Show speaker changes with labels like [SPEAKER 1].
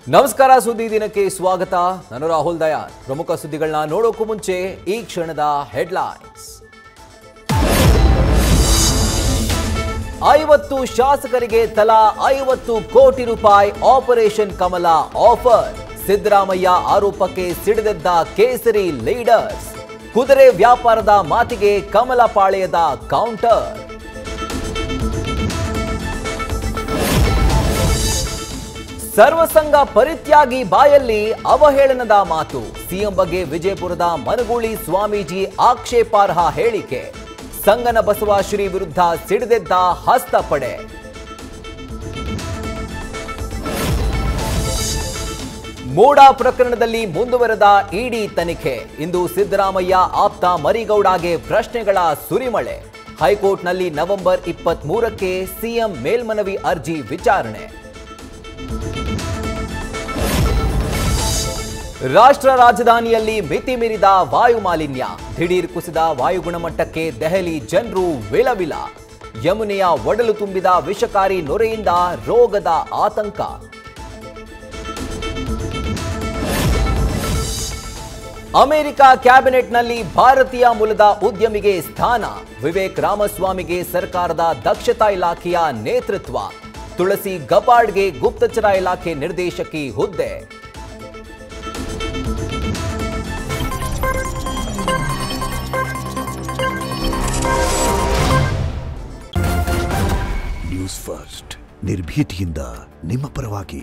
[SPEAKER 1] ನಮಸ್ಕಾರ ಸುದ್ದಿ ದಿನಕ್ಕೆ ಸ್ವಾಗತ. ನಾನು ರಾಹುಲ್ ದಯಾನ್. ಪ್ರಮುಖ ಸುದ್ದಿಗಳನ್ನ ನೋಡೋಕ್ಕೂ ಮುಂಚೆ ಈ ಕ್ಷಣದ ಹೆಡ್ಲೈನ್ಸ್. 50 ಶಾಸಕರಿಗೆ ತಲಾ 50 ಕೋಟಿ ರೂಪಾಯಿ ಆಪರೇಷನ್ ಕಮಲ ಆಫರ್. ಸಿದ್ದರಾಮಯ್ಯ ಆರೋಪಕ್ಕೆ ಸಿಡಿದೆದ್ದ ಕೇಸರಿ ಲೀಡರ್ಸ್. ಕುದುರೆ ವ್ಯಾಪಾರದ ಮಾತಿಗೆ ಕಮಲ ಪಾಳೆಯದ ಕೌಂಟರ್. ಸರ್ವಸಂಗ ಪರಿತ್ಯಾಗಿ ಬಾಯಲ್ಲಿ ಅವಹೇಳನದ ಮಾತು. ಸಿಎಂ ಬಗ್ಗೆ ವಿಜಯಪುರದ ಮನಗೂಳಿ ಸ್ವಾಮೀಜಿ ಆಕ್ಷೇಪಾರ್ಹ ಹೇಳಿಕೆ. ಸಂಗನ ಬಸವ ಶ್ರೀ ವಿರುದ್ಧ ಸಿಡಿದೆದ್ದ ಹಸ್ತಪಡೆ. ಮೋಡಾ ಪ್ರಕರಣದಲ್ಲಿ ಮುಂದುವರೆದ ಇಡಿ ತನಿಖೆ. ಇಂದು ಸಿದ್ದರಾಮಯ್ಯ ಆಪ್ತ ಮರಿಗೌಡಗೆ ಪ್ರಶ್ನೆಗಳ ಸುರಿಮಳೆ. ಹೈಕೋರ್ಟ್ನಲ್ಲಿ ನವೆಂಬರ್ 23ಕ್ಕೆ ಸಿಎಂ ಮೇಲ್ಮನವಿ ಅರ್ಜಿ ವಿಚಾರಣೆ. ರಾಷ್ಟ್ರ ರಾಜಧಾನಿಯಲ್ಲಿ ಮಿತಿ ಮೀರಿದ ವಾಯು ಮಾಲಿನ್ಯ. ದಿಢೀರ್ ಕುಸಿದ ವಾಯು ಗುಣಮಟ್ಟಕ್ಕೆ ದೆಹಲಿ ಜನರು ವಿಲವಿಲ. ಯಮುನೆಯ ಒಡಲು ತುಂಬಿದ ವಿಷಕಾರಿ ನೊರೆಯಿಂದ ರೋಗದ ಆತಂಕ. ಅಮೆರಿಕ ಕ್ಯಾಬಿನೆಟ್ನಲ್ಲಿ ಭಾರತೀಯ ಮೂಲದ ಉದ್ಯಮಿಗೆ ಸ್ಥಾನ. ವಿವೇಕ್ ರಾಮಸ್ವಾಮಿಗೆ ಸರ್ಕಾರದ ದಕ್ಷತಾ ಇಲಾಖೆಯ ನೇತೃತ್ವ. ತುಳಸಿ ಗಬ್ಬಾರ್ಡ್ಗೆ ಗುಪ್ತಚರ ಇಲಾಖೆ ನಿರ್ದೇಶಕಿ ಹುದ್ದೆ.
[SPEAKER 2] ನ್ಯೂಸ್ ಫಸ್ಟ್, ನಿರ್ಭೀತಿಯಿಂದ ನಿಮ್ಮ ಪರವಾಗಿ.